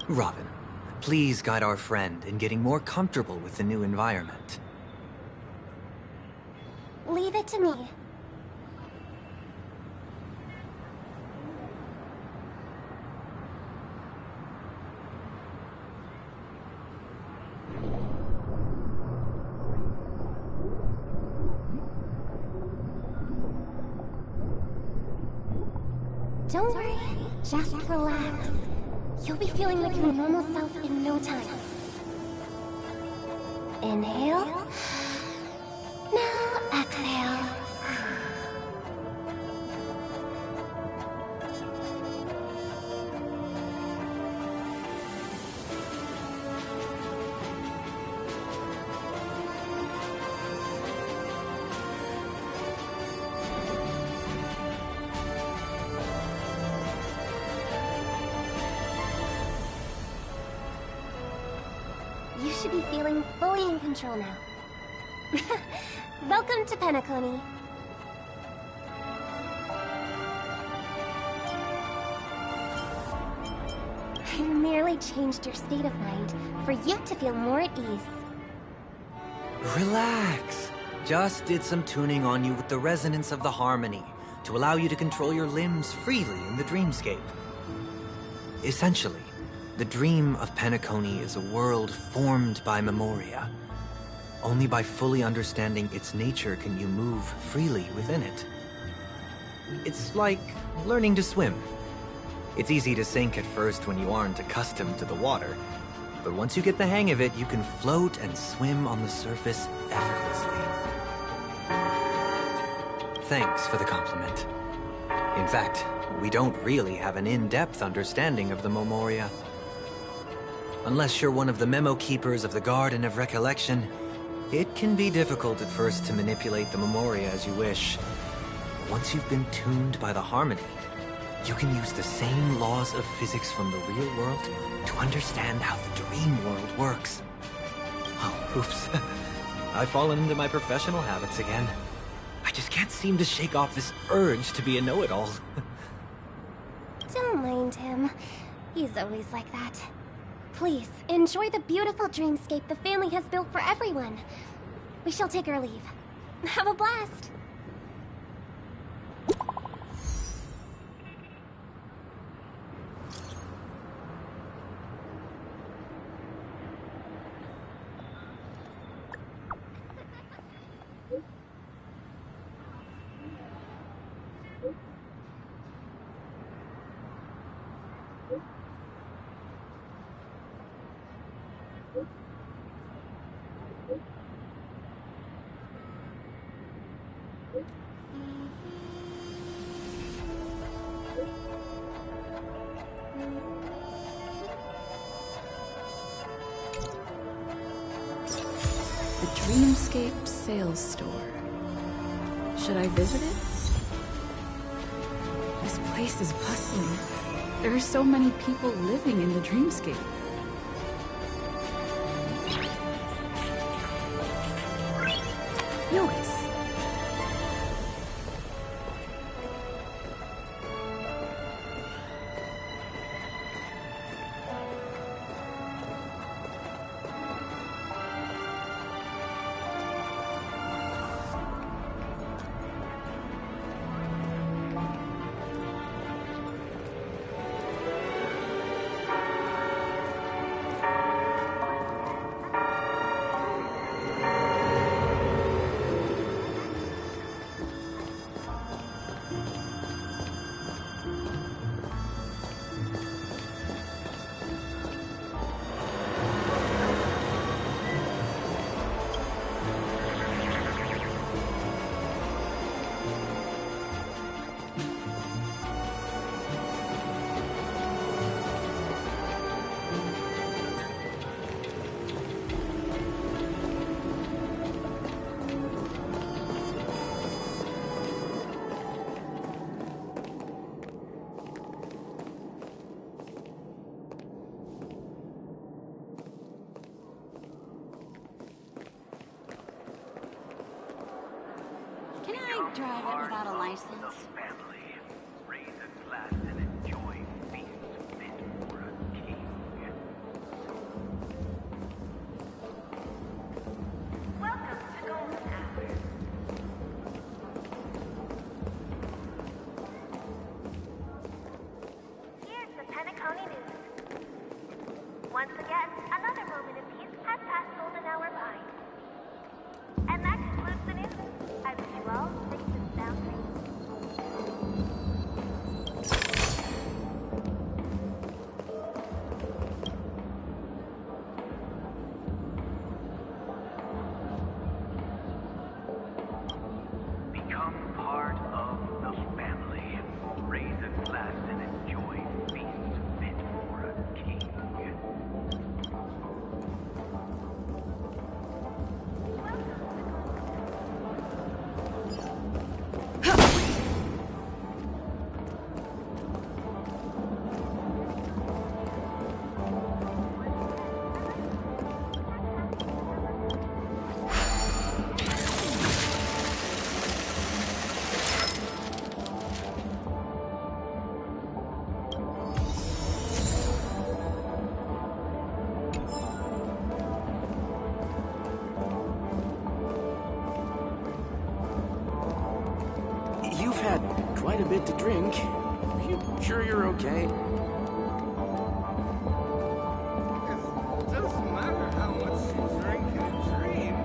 Robin, please guide our friend in getting more comfortable with the new environment. Leave it to me. Don't worry, just relax. You'll be feeling like your normal self in no time. Inhale. Now exhale. You should be feeling fully in control now. Welcome to Penacony. I merely changed your state of mind for you to feel more at ease. Relax. Just did some tuning on you with the resonance of the harmony to allow you to control your limbs freely in the dreamscape. Essentially, the dream of Penacony is a world formed by memoria. Only by fully understanding its nature can you move freely within it. It's like learning to swim. It's easy to sink at first when you aren't accustomed to the water, but once you get the hang of it, you can float and swim on the surface effortlessly. Thanks for the compliment. In fact, we don't really have an in-depth understanding of the memoria. Unless you're one of the memo keepers of the Garden of Recollection, it can be difficult at first to manipulate the memoria as you wish. Once you've been tuned by the harmony, you can use the same laws of physics from the real world to understand how the dream world works. Oh, oops. I've fallen into my professional habits again. I just can't seem to shake off this urge to be a know-it-all. Don't mind him. He's always like that. Please, enjoy the beautiful dreamscape the family has built for everyone. We shall take our leave. Have a blast! The Dreamscape Sales Store. Should I visit it? This place is bustling. There are so many people living in the Dreamscape. Noise. Drive it without a license. Penacony news. Once again, another moment of peace has passed golden hour by. And that concludes the news. I wish you all safe and sound dreams. Become part of the family. Raise a glass and enjoy feast fit for a king. You've had quite a bit to drink. Are you sure you're okay? It doesn't matter how much you drink in a dream.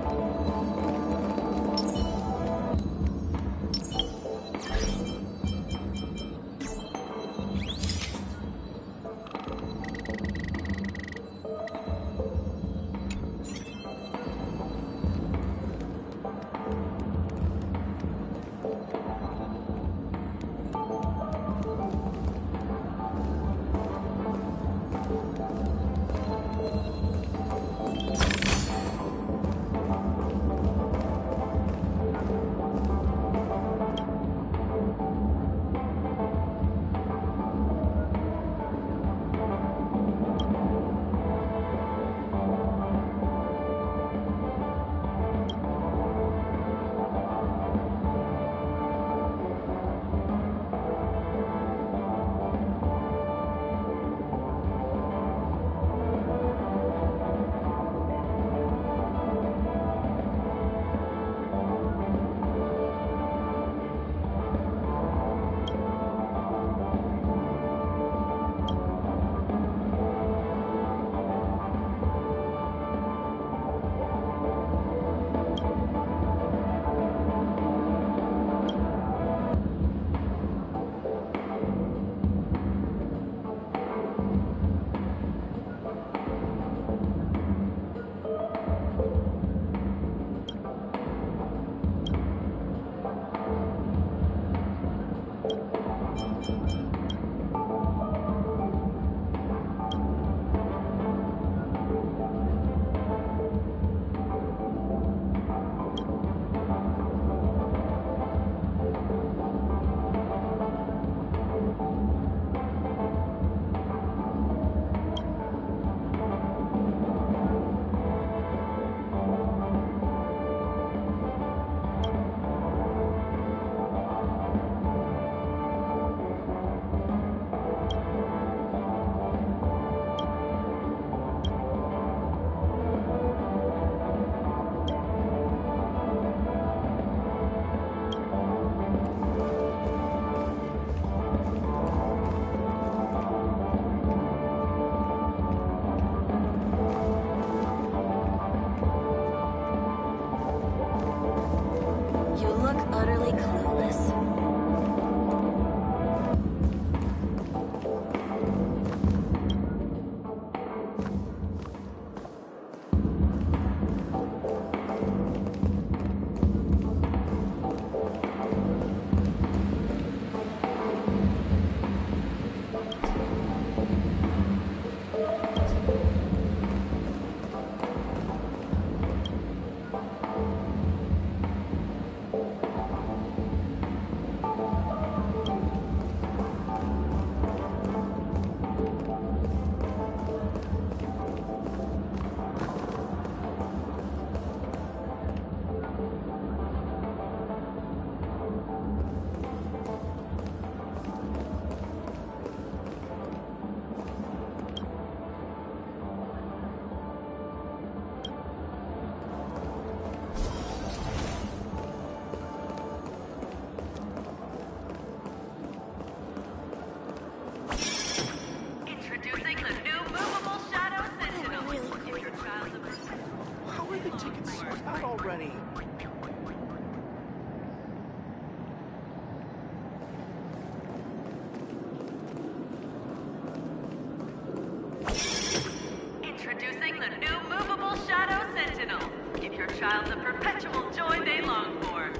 her child the perpetual joy they long for.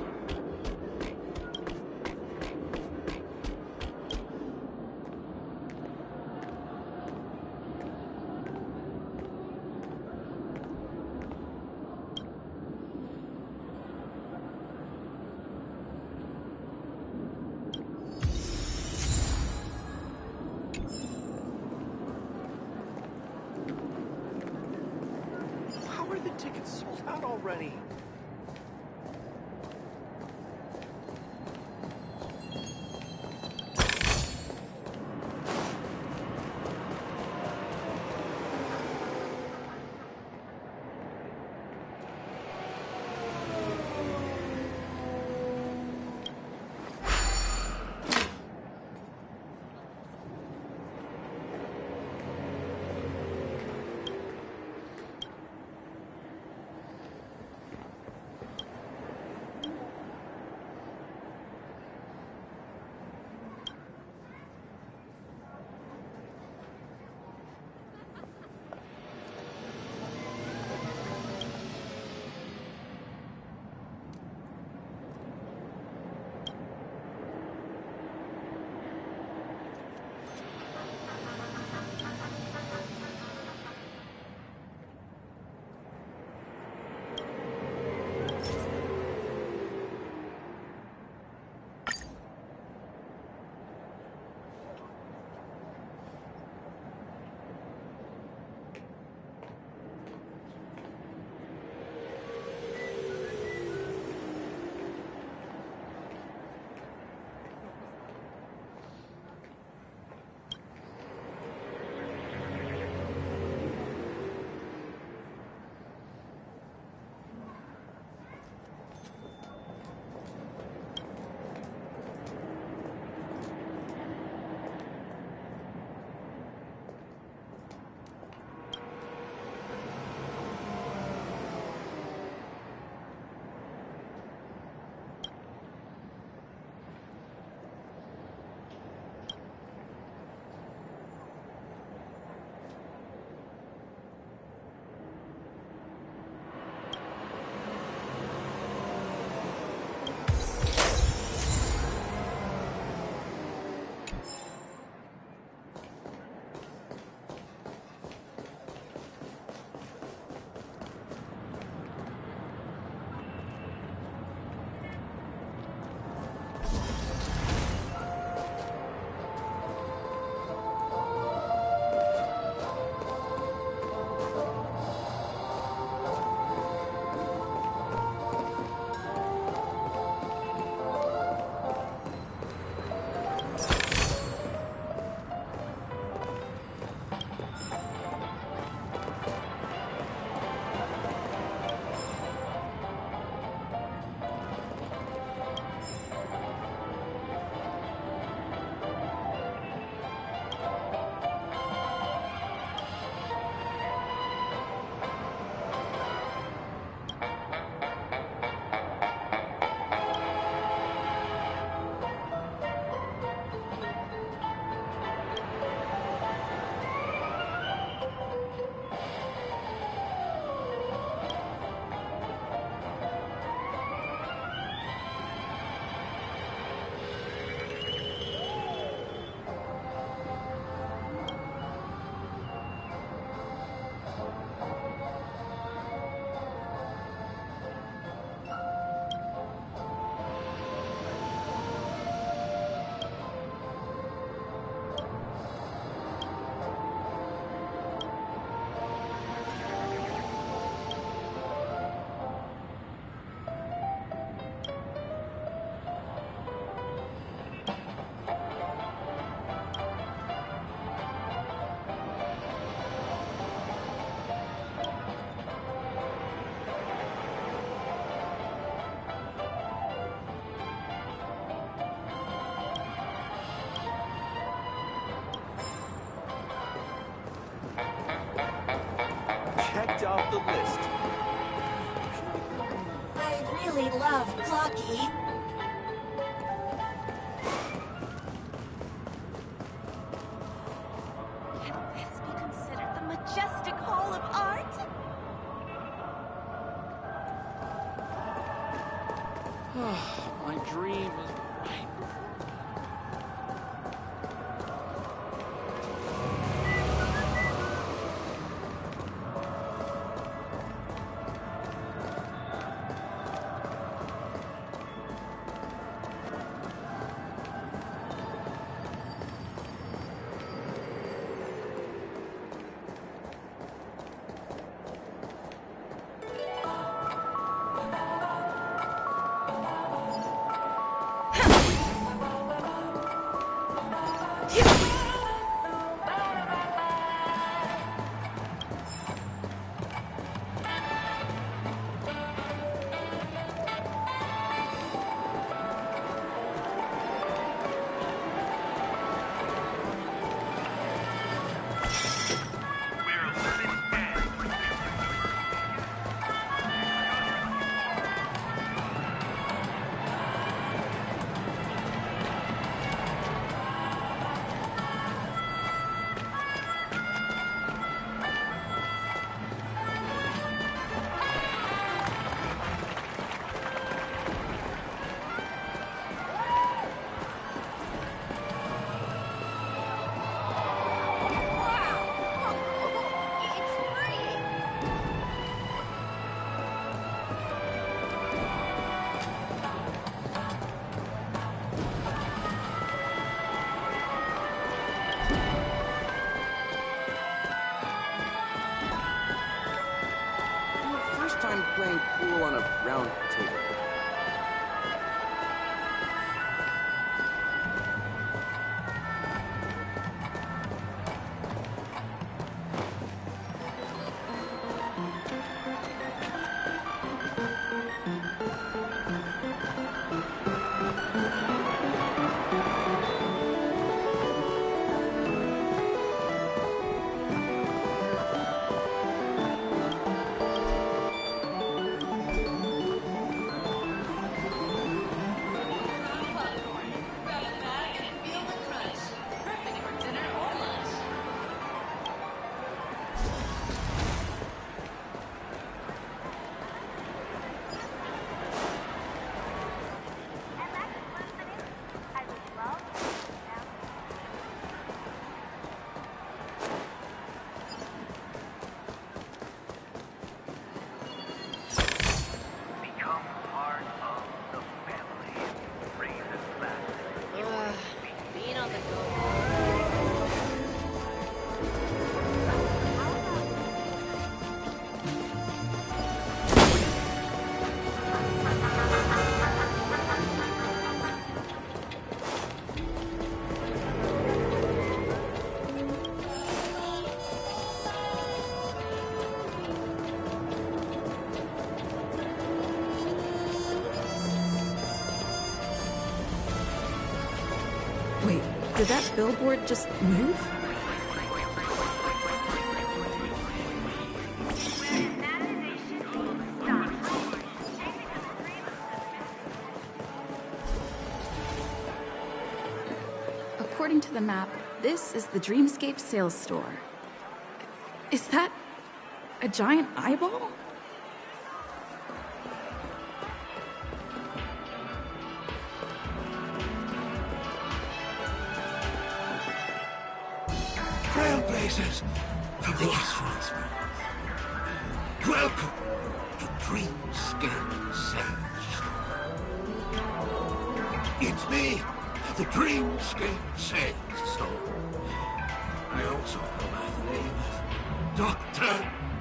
How are the tickets sold out already? Checked off the list. I really love Blocky. Can this be considered the majestic hall of art? My dream was right. First time playing pool on a round table. Wait, did that billboard just move? According to the map, this is the Dreamscape sales store. Is that a giant eyeball? Trailblazers from the astronauts. Welcome to Dreamscape Sales Store. It's me, the Dreamscape Sales Store. I also go by the name of Dr.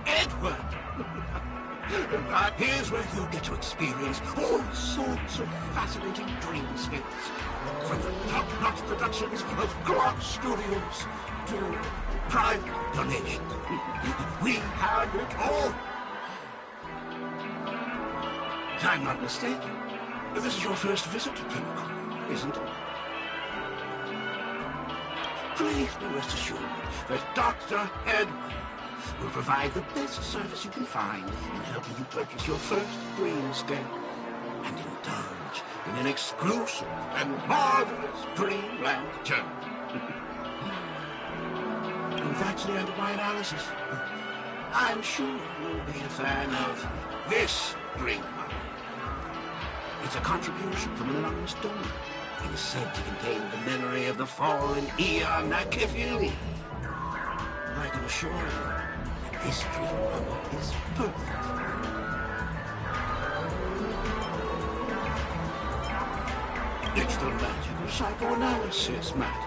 Edward. Here's where you get to experience all sorts of fascinating dreamscapes. From the top-notch productions of Clock Studios to private donations. We have it all. If I'm not mistaken, this is your first visit to Penacony, isn't it? Please be rest assured that Dr. Edward will provide the best service you can find in helping you purchase your first dreamscape and indulge in an exclusive and marvelous dreamland journey. And that's the end of my analysis. I'm sure you'll be a fan of this dream. It's was a contribution from an anonymous donor. It is said to contain the memory of the fallen Eon Nakifili. I can assure you that this dream bubble is perfect. It's the magic of psychoanalysis, Matt.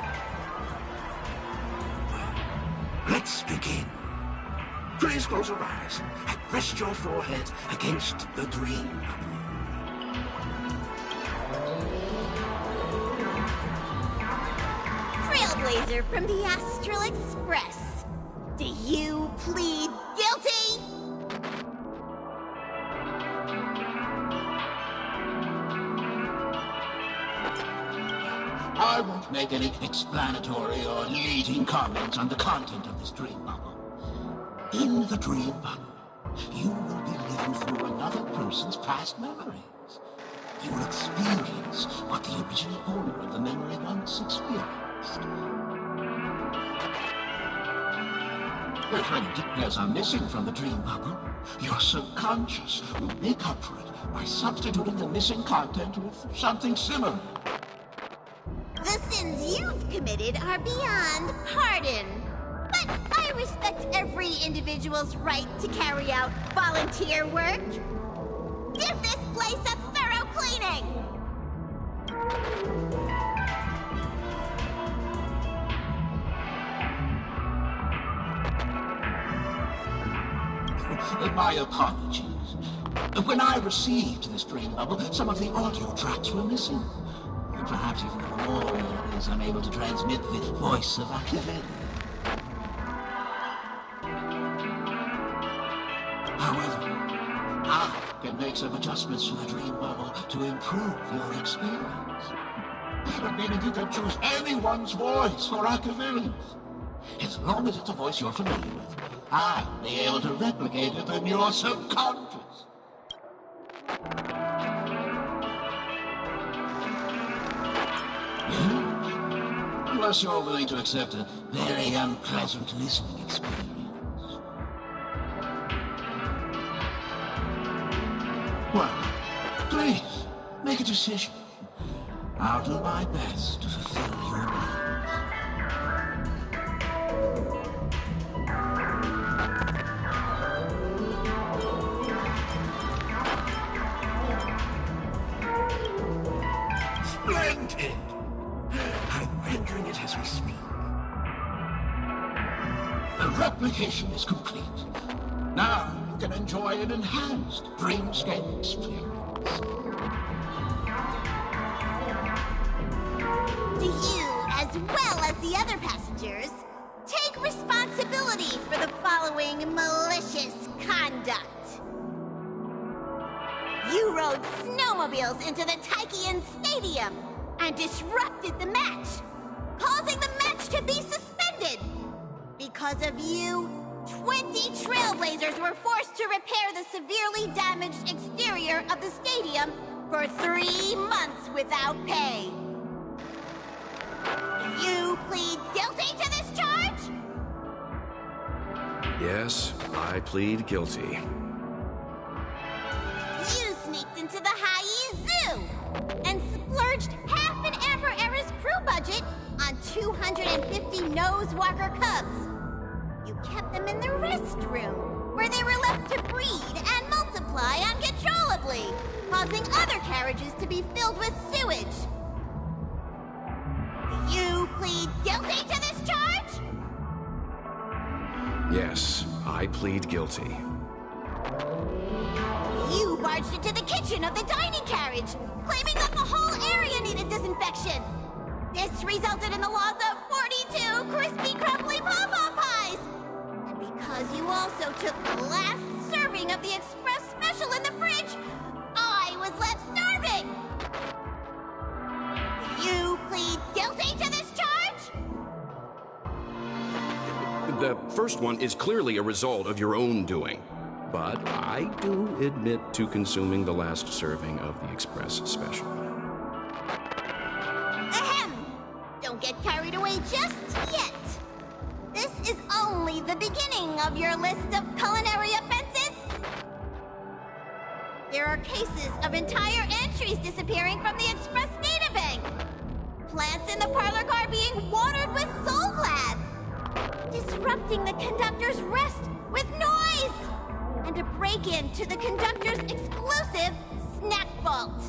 Well, let's begin. Please close your eyes and rest your forehead against the dream bubble. Trailblazer from the Astral Express. Do you plead guilty? I won't make any explanatory or leading comments on the content of this dream bubble. In the dream bubble, you will be living through another person's past memories. You will experience what the original owner of the memory once experienced. If any details are missing from the dream bubble, your subconscious will make up for it by substituting the missing content with something similar. The sins you've committed are beyond pardon. But I respect every individual's right to carry out volunteer work. Give this place a thorough cleaning! My apologies. When I received this dream bubble, some of the audio tracks were missing. Perhaps even the memorial is unable to transmit the voice of Akivin. However, I can make some adjustments to the dream bubble to improve your experience. Meaning you can choose anyone's voice for Akivin. As long as it's a voice you're familiar with, I'll be able to replicate it in your subconscious. Unless you're willing to accept a very unpleasant listening experience. Well, please, make a decision. I'll do my best to fulfill your needs. Splendid! I'm rendering it as we speak. The replication is complete. Now you can enjoy an enhanced dreamscape experience. Do you, as well as the other passengers, take responsibility for the following malicious conduct? You rode snowmobiles into the Taikian Stadium and disrupted the match, causing the match to be suspended. Because of you, 20 Trailblazers were forced to repair the severely damaged exterior of the stadium for 3 months without pay. You plead guilty to this charge? Yes, I plead guilty. You sneaked into the High Zoo and splurged half an Amber Era's crew budget on 250 Nosewalker cubs. You kept them in the restroom, where they were left to breed and multiply uncontrollably, causing other carriages to be filled with sewage. You plead guilty to this charge? Yes, I plead guilty. You barged into the kitchen of the dining carriage, claiming that the whole area needed disinfection. This resulted in the loss of 42 crispy, crumbly pom-pom pies. And because you also took the last serving of the express special in the fridge, I was left starving. You plead guilty to this charge? The first one is clearly a result of your own doing. But I do admit to consuming the last serving of the Express Special. Ahem! Don't get carried away just yet. This is only the beginning of your list of culinary offenses. there are cases of entire entries disappearing from the Express databank. Plants in the parlor car being watered with Soul Glad. Disrupting the conductor's rest with noise. And a break-in to the conductor's exclusive snack vault.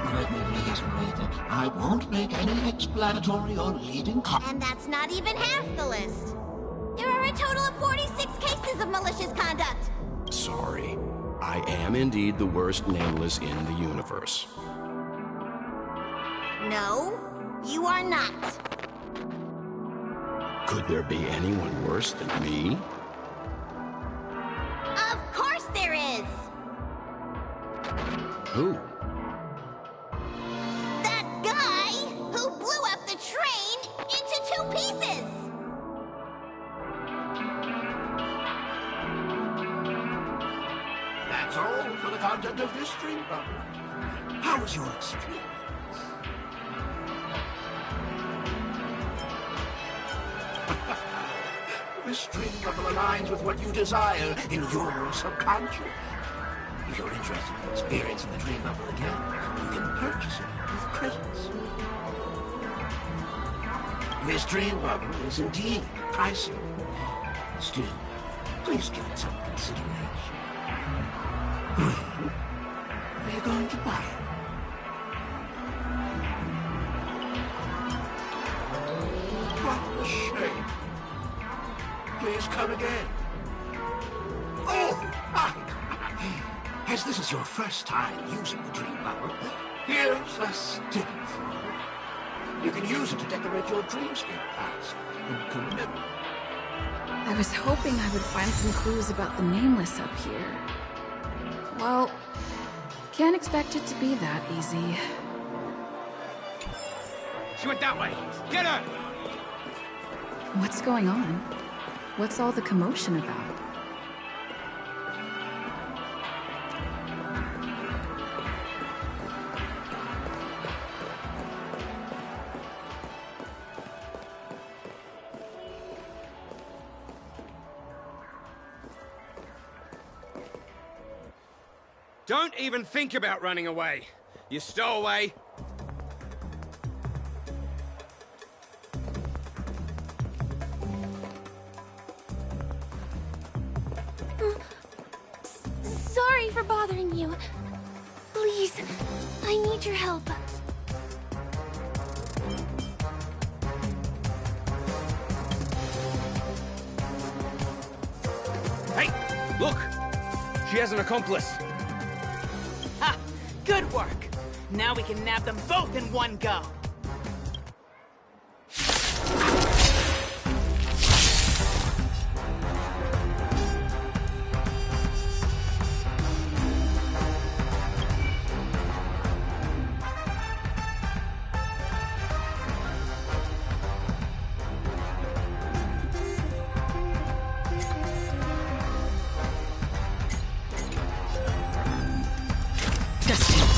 Let me reiterate that I won't make any explanatory or leading comments. And that's not even half the list. There are a total of 46 cases of malicious conduct. Sorry. I am indeed the worst nameless in the universe. No, you are not. Could there be anyone worse than me? Of course there is! Who? That guy who blew up the train into 2 pieces! That's all for the content of this dream bubble. How was your experience? This dream bubble aligns with what you desire in your subconscious. If you're interested in experiencing the dream bubble again, you can purchase it with credits. This dream bubble is indeed pricey. Still, please give it some consideration. Are you going to buy it? What a shame. Please come again. Oh! As this is your first time using the dream bubble, here's a sticker for you. You can use it to decorate your dreamscape past and commemorate. I was hoping I would find some clues about the nameless up here. Well, can't expect it to be that easy. She went that way. Get her! What's going on? What's all the commotion about? Don't even think about running away. You stowaway. Sorry for bothering you. Please, I need your help. Hey, look! She has an accomplice. Ha! Good work. Now we can nab them both in one go.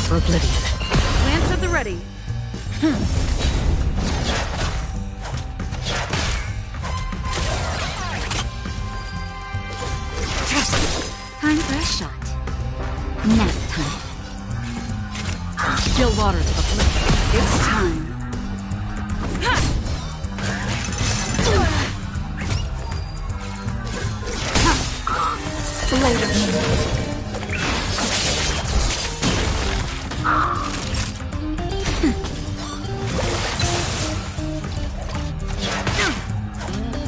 For oblivion. Lance at the ready. Time for a shot. Nap time. Still water to the flip. It's time. Blade of moonlight.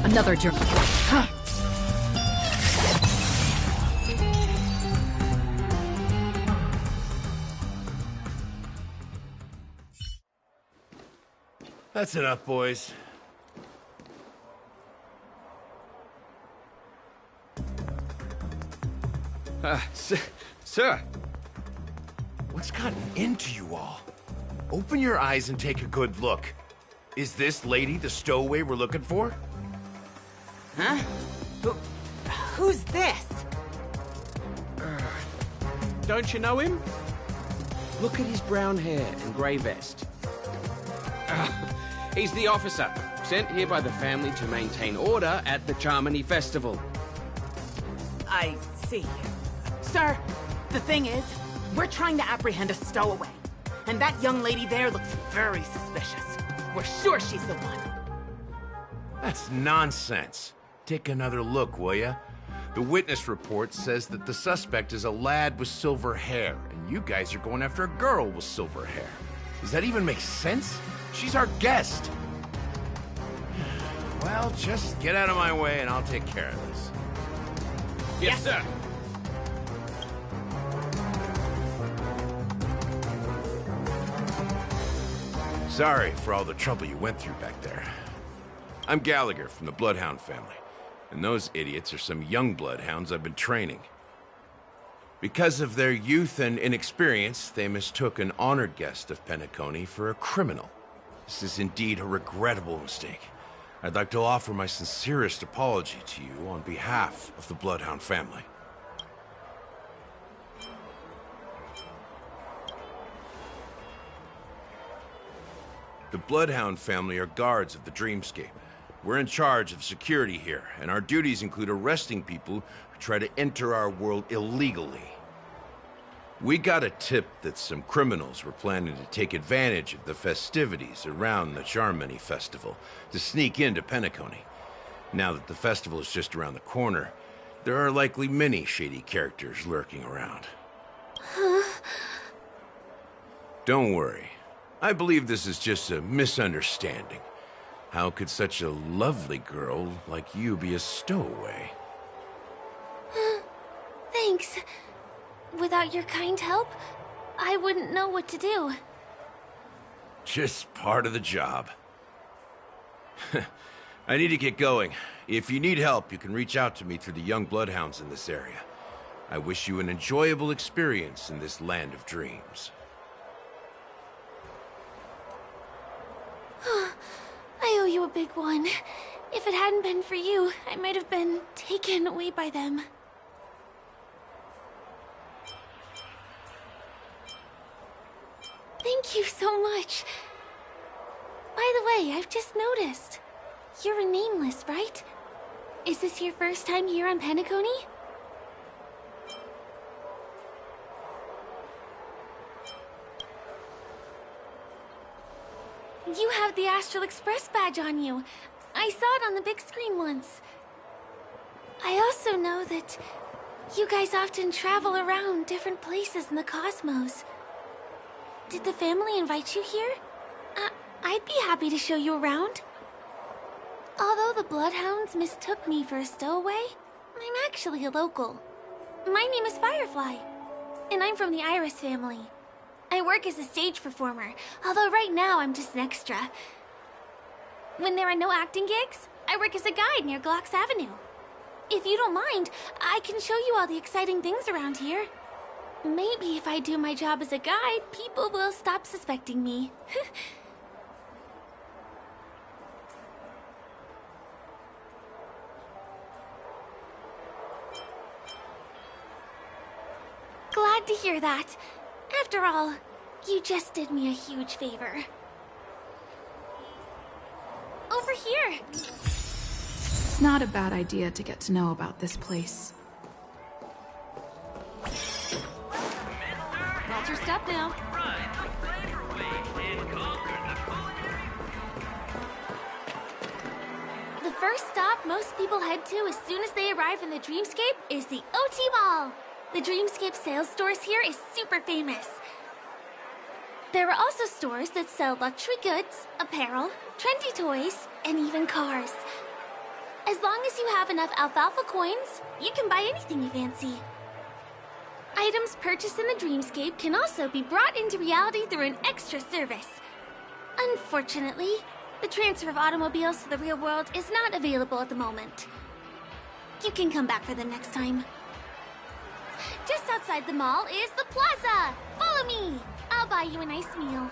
Another jerk. Huh. That's enough, boys. Sir. What's gotten into you all? Open your eyes and take a good look. Is this lady the stowaway we're looking for? Huh? Who's this? Don't you know him? Look at his brown hair and grey vest. He's the officer, sent here by the family to maintain order at the Charmony Festival. I see. Sir, the thing is, we're trying to apprehend a stowaway. And that young lady there looks very suspicious. We're sure she's the one. That's nonsense. Take another look, will ya? The witness report says that the suspect is a lad with silver hair, and you guys are going after a girl with silver hair. Does that even make sense? She's our guest. Well, just get out of my way and I'll take care of this. Yes, sir. Sorry for all the trouble you went through back there. I'm Gallagher from the Bloodhound family, and those idiots are some young bloodhounds I've been training. Because of their youth and inexperience, they mistook an honored guest of Penacony for a criminal. This is indeed a regrettable mistake. I'd like to offer my sincerest apology to you on behalf of the Bloodhound family. The Bloodhound family are guards of the Dreamscape. We're in charge of security here, and our duties include arresting people who try to enter our world illegally. We got a tip that some criminals were planning to take advantage of the festivities around the Charmony Festival to sneak into Penacony. Now that the festival is just around the corner, there are likely many shady characters lurking around. Don't worry. I believe this is just a misunderstanding. How could such a lovely girl like you be a stowaway? Thanks. Without your kind help, I wouldn't know what to do. Just part of the job. I need to get going. If you need help, you can reach out to me through the young bloodhounds in this area. I wish you an enjoyable experience in this land of dreams. I owe you a big one. If it hadn't been for you, I might have been taken away by them. Thank you so much. By the way, I've just noticed. You're a nameless, right? Is this your first time here on Penacony? You have the Astral Express badge on you. I saw it on the big screen once. I also know that you guys often travel around different places in the cosmos. Did the family invite you here? I'd be happy to show you around. Although the Bloodhounds mistook me for a stowaway, I'm actually a local. My name is Firefly, and I'm from the Iris family. I work as a stage performer, although right now I'm just an extra. When there are no acting gigs, I work as a guide near Glocks Avenue. If you don't mind, I can show you all the exciting things around here. Maybe if I do my job as a guide, people will stop suspecting me. Glad to hear that. After all, you just did me a huge favor. Over here! It's not a bad idea to get to know about this place. That's your step now. The first stop most people head to as soon as they arrive in the Dreamscape is the OT Mall. The Dreamscape sales stores here is super famous. There are also stores that sell luxury goods, apparel, trendy toys, and even cars. As long as you have enough alfalfa coins, you can buy anything you fancy. Items purchased in the Dreamscape can also be brought into reality through an extra service. Unfortunately, the transfer of automobiles to the real world is not available at the moment. You can come back for them next time. Just outside the mall is the plaza! Follow me! I'll buy you a nice meal.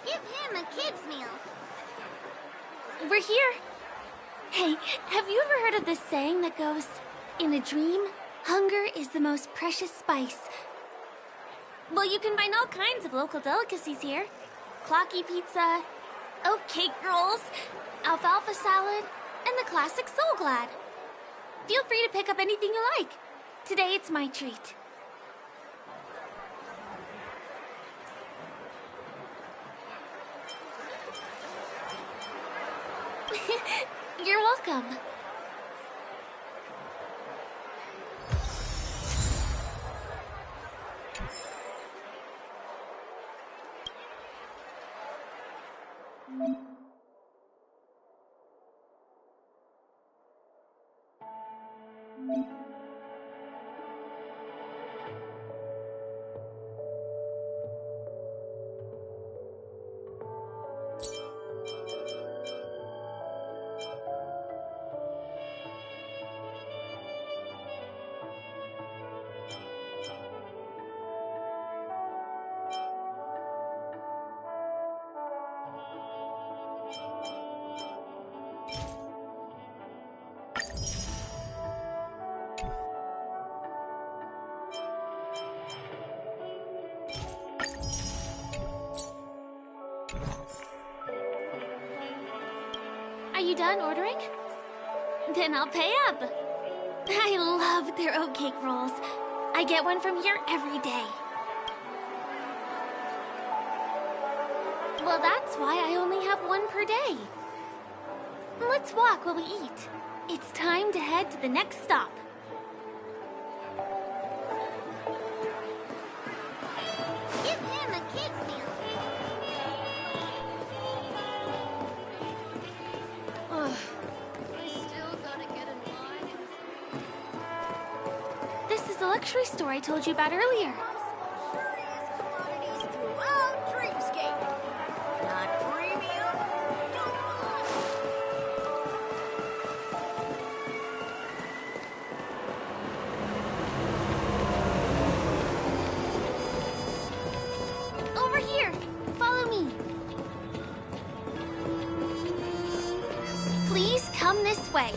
Give him a kid's meal. We're here. Hey, have you ever heard of this saying that goes, in a dream, hunger is the most precious spice? Well, you can find all kinds of local delicacies here. Clocky pizza, oat cake rolls, alfalfa salad, and the classic Soul Glad. Feel free to pick up anything you like. Today it's my treat. You're welcome. Are you done ordering? Then I'll pay up. I love their oat cake rolls. I get one from here every day. Well, that's why I only have one per day. Let's walk while we eat. It's time to head to the next stop. Give him a kid's meal. I still gotta get in line. This is the luxury store I told you about earlier. Commodities throughout Dreamscape. Not premium, don't Over here. Follow me. Please come this way.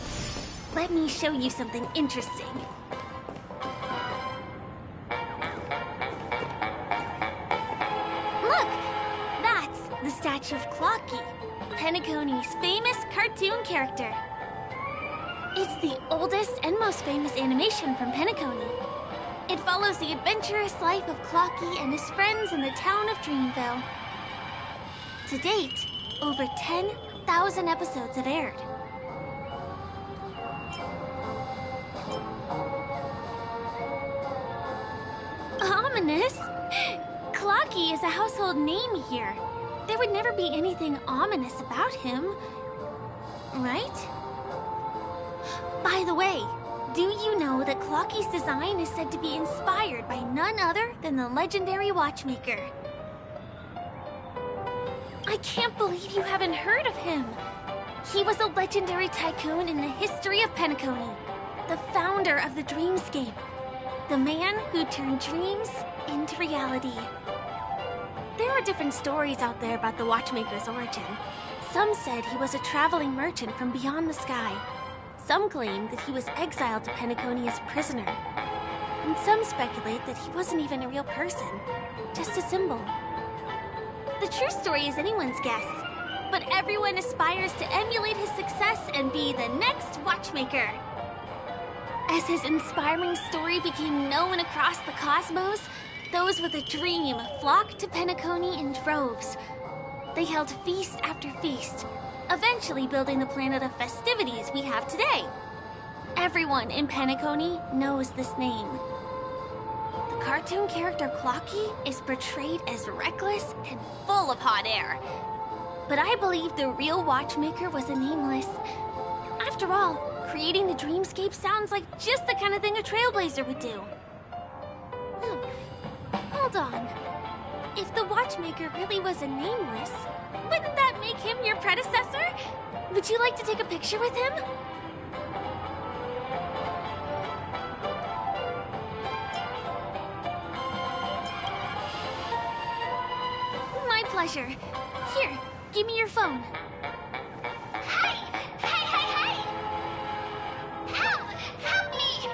Let me show you something interesting. Look! That's the statue of Clocky, Penacony's famous cartoon character. It's the oldest and most famous animation from Penacony. It follows the adventurous life of Clocky and his friends in the town of Dreamville. To date, over 10,000 episodes have aired. Ominous? Clocky is a household name here. There would never be anything ominous about him, right? By the way, do you know that Clocky's design is said to be inspired by none other than the legendary watchmaker? I can't believe you haven't heard of him. He was a legendary tycoon in the history of Penacony, the founder of the Dreamscape, the man who turned dreams into reality. There are different stories out there about the watchmaker's origin. Some said he was a traveling merchant from beyond the sky. Some claim that he was exiled to Penacony as prisoner. And some speculate that he wasn't even a real person, just a symbol. The true story is anyone's guess, but everyone aspires to emulate his success and be the next watchmaker. As his inspiring story became known across the cosmos, those with a dream flocked to Penacony in droves. They held feast after feast, eventually building the planet of festivities we have today. Everyone in Penacony knows this name. The cartoon character Clocky is portrayed as reckless and full of hot air. But I believe the real watchmaker was a nameless. After all, creating the Dreamscape sounds like just the kind of thing a trailblazer would do. Hold on. If the watchmaker really was a nameless, wouldn't that make him your predecessor? Would you like to take a picture with him? My pleasure. Here, give me your phone. Hey! Hey, hey, hey! Help! Help me!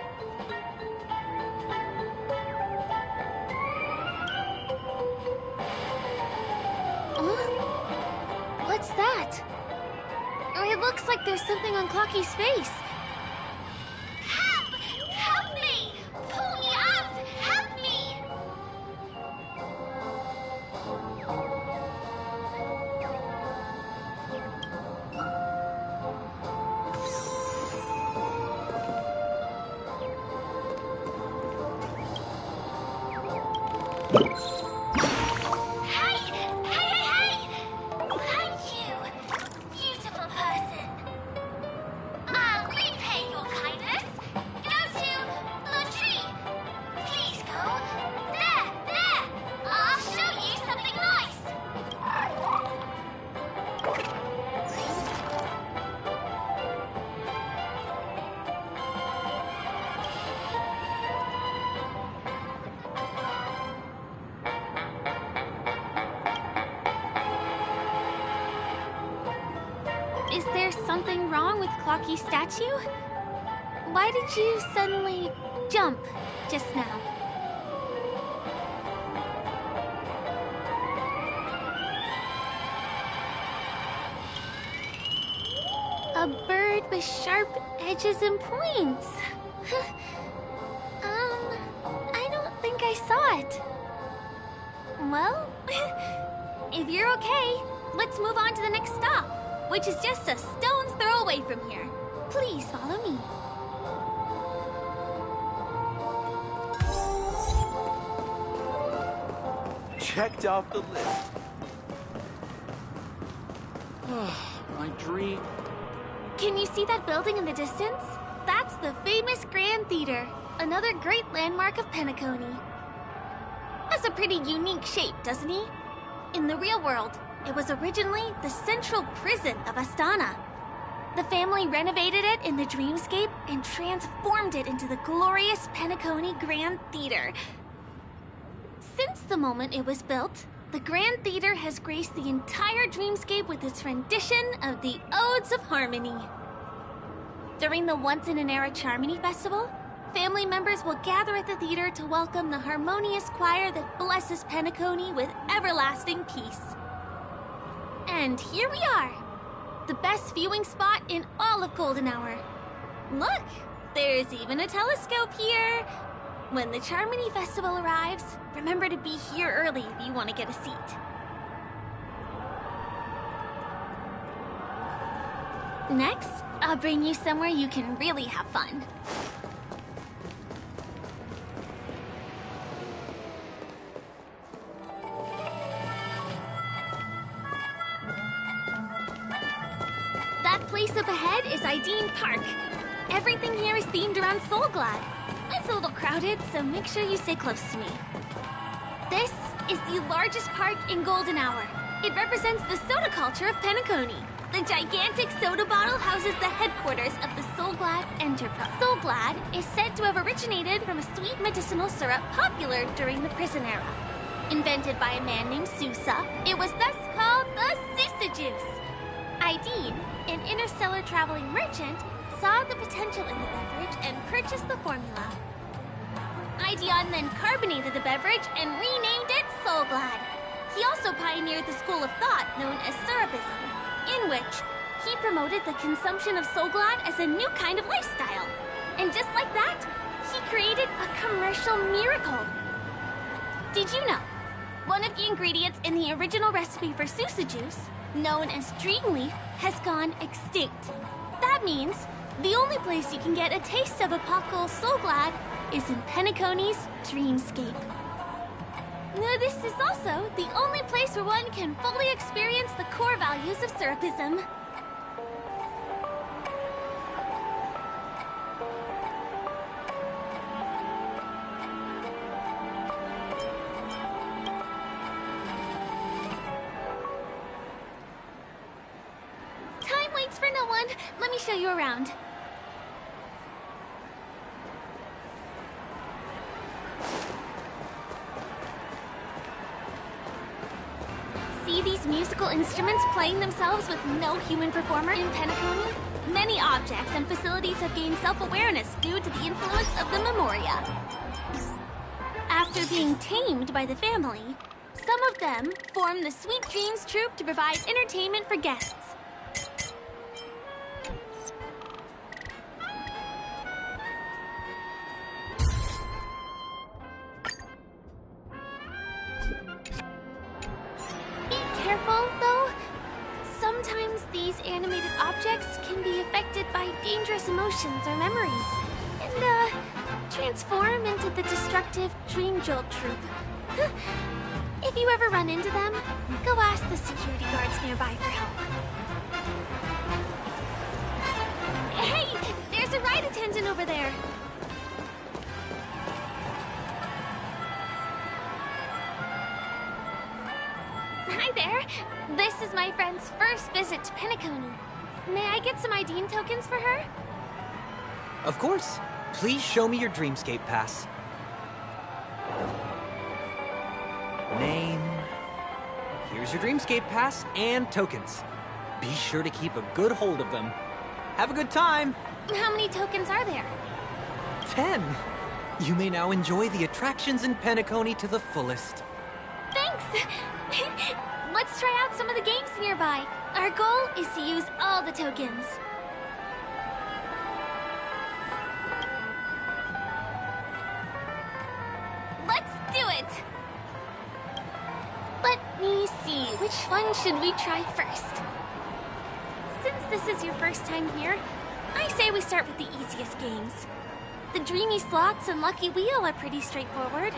like there's something on Clocky's face. Help! Help me! Pull me up! Help me! Is there something wrong with Clocky's statue? Why did you suddenly jump just now? A bird with sharp edges and points. I don't think I saw it. Well, if you're okay, let's move on to the next stop, which is just a stone's throw away from here. Please follow me. Checked off the list. My dream. Can you see that building in the distance? That's the famous Grand Theater, another great landmark of Penacony. Has a pretty unique shape, doesn't he? In the real world, it was originally the central prison of Astana. The family renovated it in the dreamscape and transformed it into the glorious Penacony Grand Theater. Since the moment it was built, the Grand Theater has graced the entire dreamscape with its rendition of the Odes of Harmony. During the Once-in-an-Era Charmony Festival, family members will gather at the theater to welcome the harmonious choir that blesses Penacony with everlasting peace. And here we are, the best viewing spot in all of Golden Hour. Look, there's even a telescope here. When the Charmony Festival arrives, remember to be here early if you want to get a seat. Next, I'll bring you somewhere you can really have fun. That place up ahead is Ideen Park. Everything here is themed around Soulglad. It's a little crowded, so make sure you stay close to me. This is the largest park in Golden Hour. It represents the soda culture of Penacony. The gigantic soda bottle houses the headquarters of the Soulglad Enterprise. Soulglad is said to have originated from a sweet medicinal syrup popular during the prison era. Invented by a man named Sousa, it was thus called the Sousa Juice. Ideen, an interstellar traveling merchant, saw the potential in the beverage and purchased the formula. Ideon then carbonated the beverage and renamed it Soulglad. He also pioneered the school of thought known as Syrupism, in which he promoted the consumption of Soulglad as a new kind of lifestyle. And just like that, he created a commercial miracle. Did you know, one of the ingredients in the original recipe for Sousa Juice, known as Dreamleaf, has gone extinct. That means the only place you can get a taste of Apocal Soulglad is in Penacony's dreamscape. Now, this is also the only place where one can fully experience the core values of Syrupism. Time waits for no one. Let me show you around. See these musical instruments playing themselves with no human performer in Penacony? Many objects and facilities have gained self-awareness due to the influence of the Memoria. After being tamed by the family, some of them form the Sweet Dreams Troupe to provide entertainment for guests. subjects can be affected by dangerous emotions or memories, and, transform into the destructive Dream Jolt troupe. If you ever run into them, go ask the security guards nearby for help. Hey! There's a ride attendant over there! Hi there! This is my friend's first visit to Penacony. May I get some ID tokens for her? Of course. Please show me your Dreamscape pass. Name. Here's your Dreamscape pass and tokens. Be sure to keep a good hold of them. Have a good time! How many tokens are there? 10. You may now enjoy the attractions in Penacony to the fullest. Thanks! Let's try out some of the games nearby. Our goal is to use all the tokens. Let's do it! Let me see, which one should we try first? Since this is your first time here, I say we start with the easiest games. The Dreamy Slots and Lucky Wheel are pretty straightforward.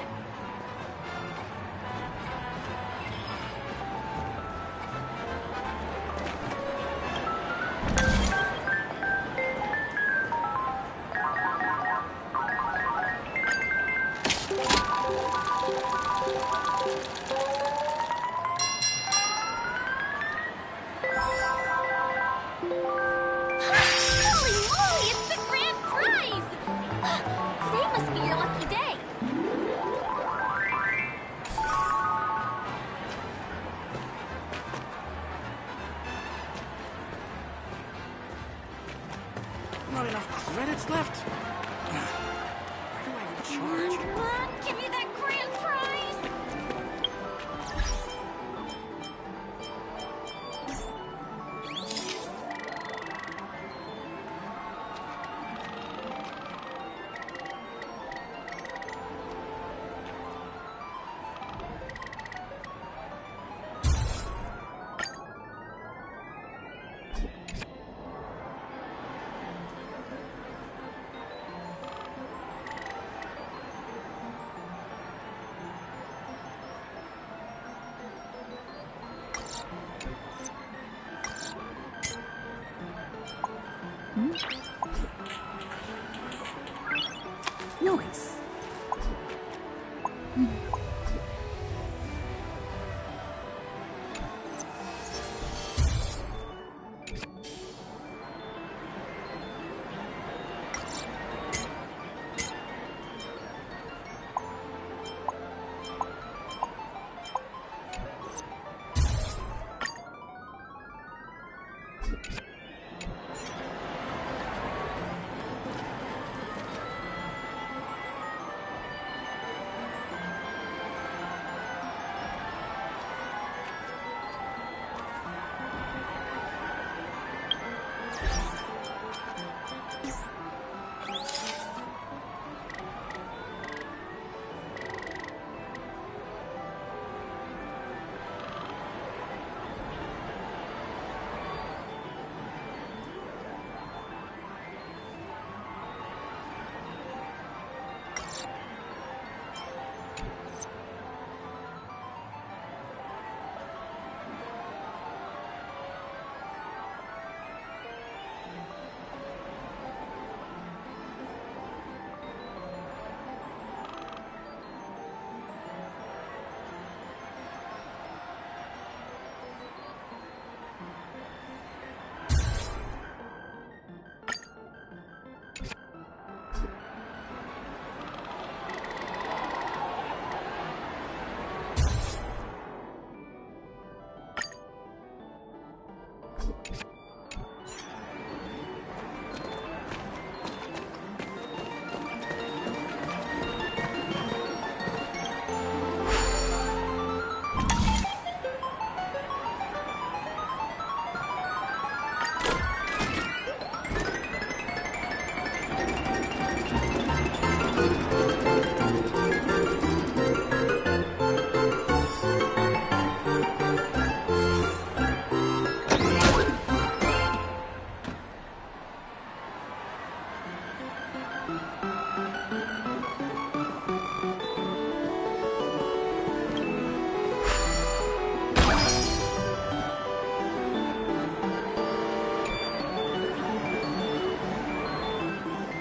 Not enough credits left? Where do I recharge? Give me that grand prize! Noise.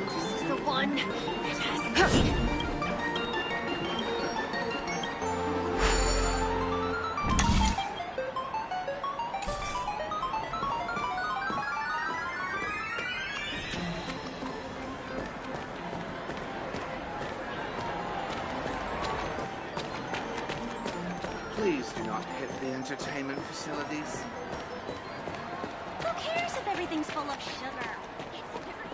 This is the one. It has to be. Please do not hit the entertainment facilities. Who cares if everything's full of sugar? It's very...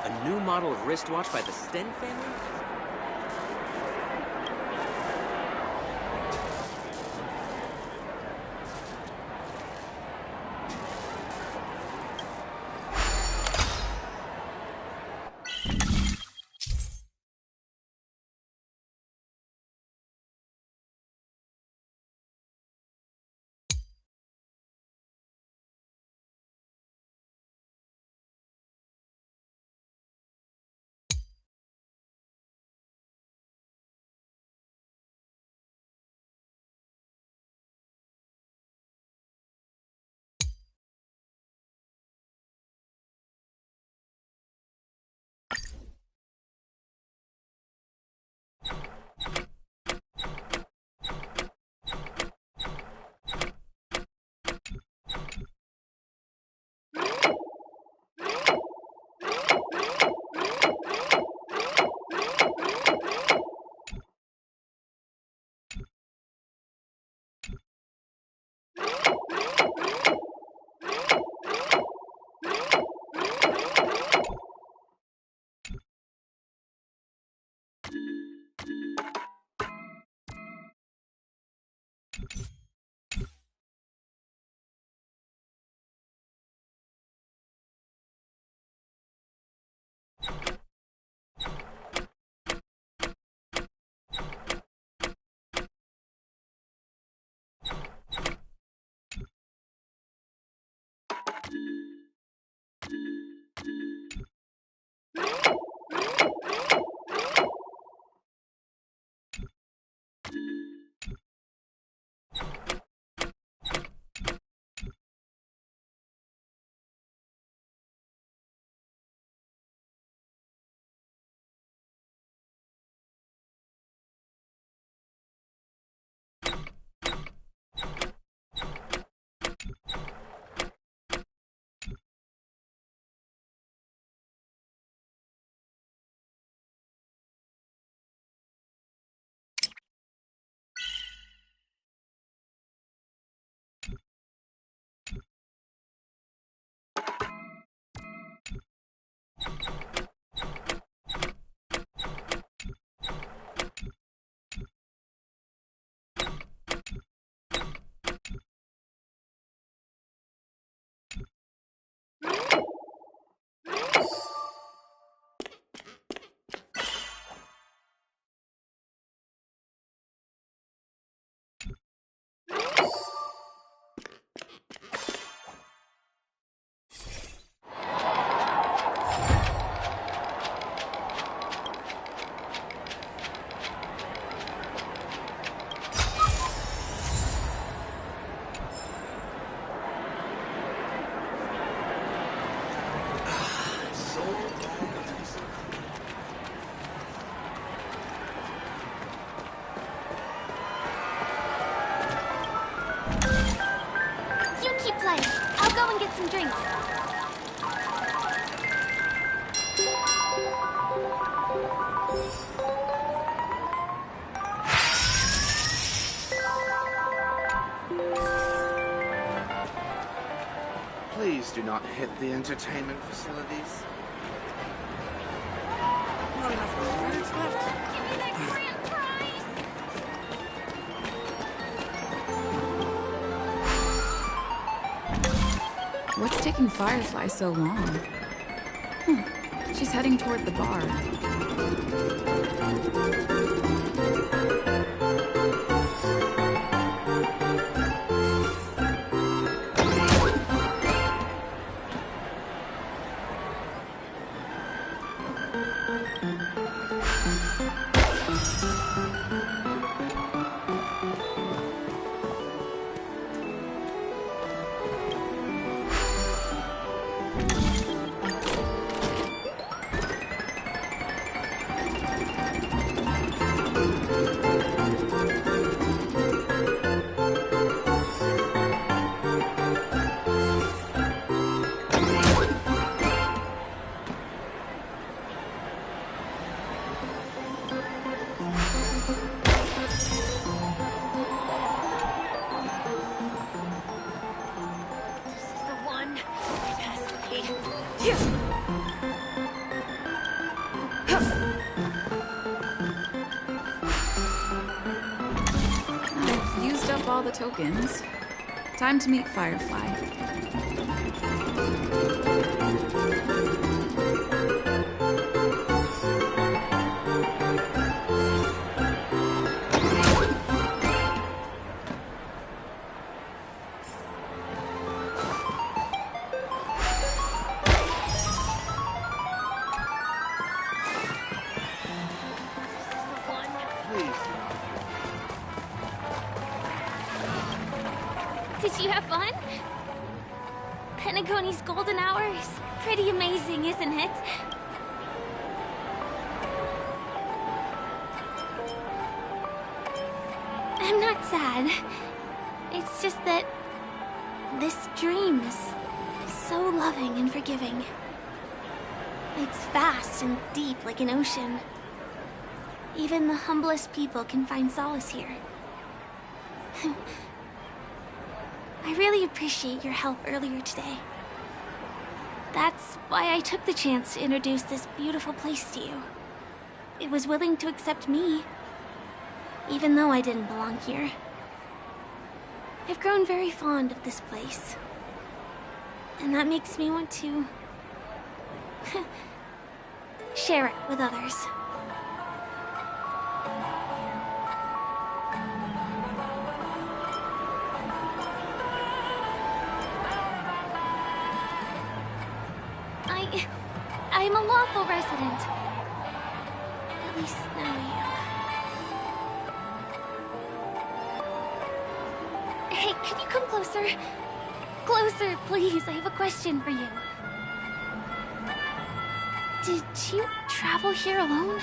A new model of wristwatch by the Sten family? Please do not hit the entertainment facilities. Not enough minutes left. Give me that grand prize! What's taking Firefly so long? She's heading toward the bar. I've used up all the tokens. Time to meet Firefly. Did you have fun? Penacony's golden hour is pretty amazing, isn't it? I'm not sad. It's just that this dream is so loving and forgiving. It's vast and deep like an ocean. Even the humblest people can find solace here. I really appreciate your help earlier today. That's why I took the chance to introduce this beautiful place to you. It was willing to accept me, even though I didn't belong here. I've grown very fond of this place, and that makes me want to share it with others. I'm a lawful resident. At least now I am. Hey, can you come closer? Closer, please. I have a question for you. Did you travel here alone?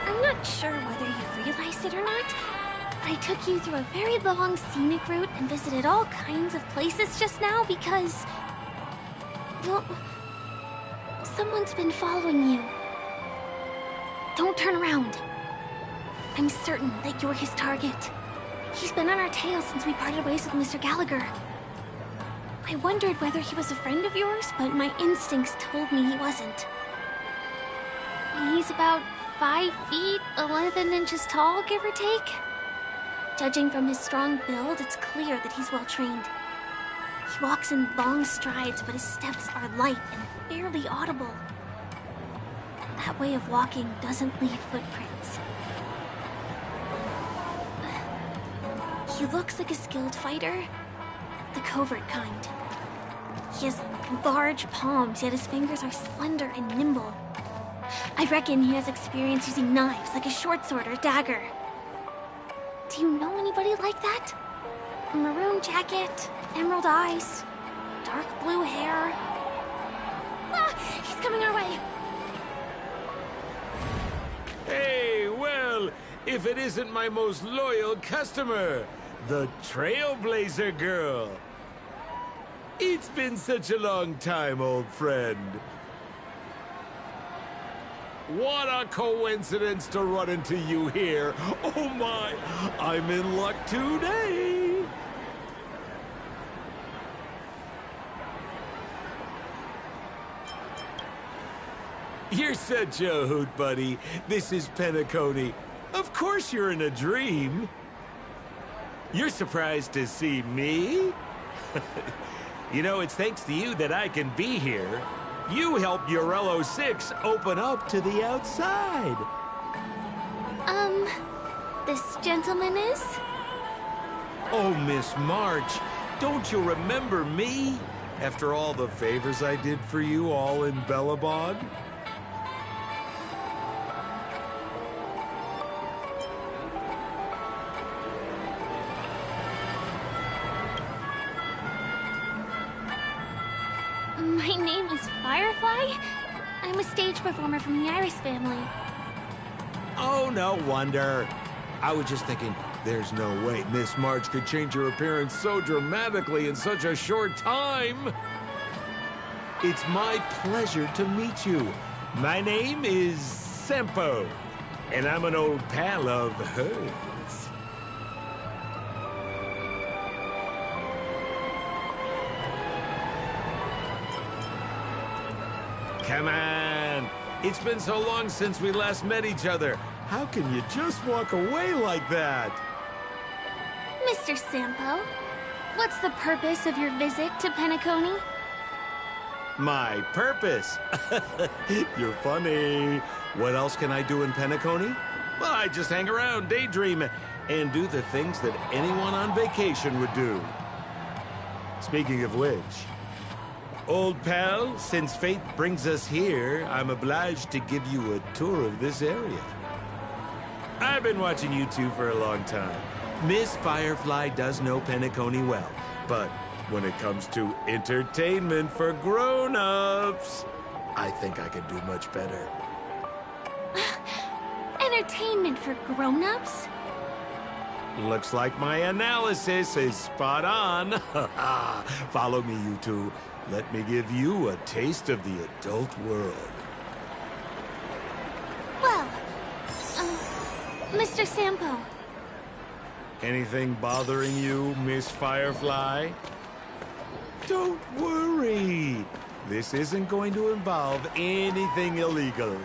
I'm not sure whether you realized it or not, but I took you through a very long scenic route and visited all kinds of places just now because... well, someone's been following you. Don't turn around. I'm certain that you're his target. He's been on our tail since we parted ways with Mr. Gallagher. I wondered whether he was a friend of yours, but my instincts told me he wasn't. He's about 5 feet, 11 inches tall, give or take. Judging from his strong build, it's clear that he's well trained. He walks in long strides, but his steps are light and barely audible. That way of walking doesn't leave footprints. He looks like a skilled fighter, the covert kind. He has large palms, yet his fingers are slender and nimble. I reckon he has experience using knives, like a short sword or dagger. Do you know anybody like that? A maroon jacket, emerald eyes, dark blue hair. Ah, he's coming our way. Hey, well, if it isn't my most loyal customer, the Trailblazer Girl. It's been such a long time, old friend. What a coincidence to run into you here. Oh my, I'm in luck today. You're such a hoot, buddy. This is Penacony. Of course you're in a dream. You're surprised to see me? You know, it's thanks to you that I can be here. You helped Urello 6 open up to the outside. This gentleman is? Oh, Miss March, don't you remember me? After all the favors I did for you all in Bellabog? My name is Firefly. I'm a stage performer from the Iris family. Oh, no wonder. I was just thinking, there's no way Miss March could change her appearance so dramatically in such a short time. It's my pleasure to meet you. My name is Sempo, and I'm an old pal of hers. Come on. It's been so long since we last met each other. How can you just walk away like that? Mr. Sampo, what's the purpose of your visit to Penacony? My purpose? You're funny. What else can I do in Penacony? Well, I just hang around, daydream, and do the things that anyone on vacation would do. Speaking of which, old pal, since fate brings us here, I'm obliged to give you a tour of this area. I've been watching you two for a long time. Miss Firefly does know Penacony well, but when it comes to entertainment for grown-ups, I think I can do much better. Entertainment for grown-ups? Looks like my analysis is spot on. Follow me, you two. Let me give you a taste of the adult world. Well, Mr. Sampo. Anything bothering you, Miss Firefly? Don't worry. This isn't going to involve anything illegal.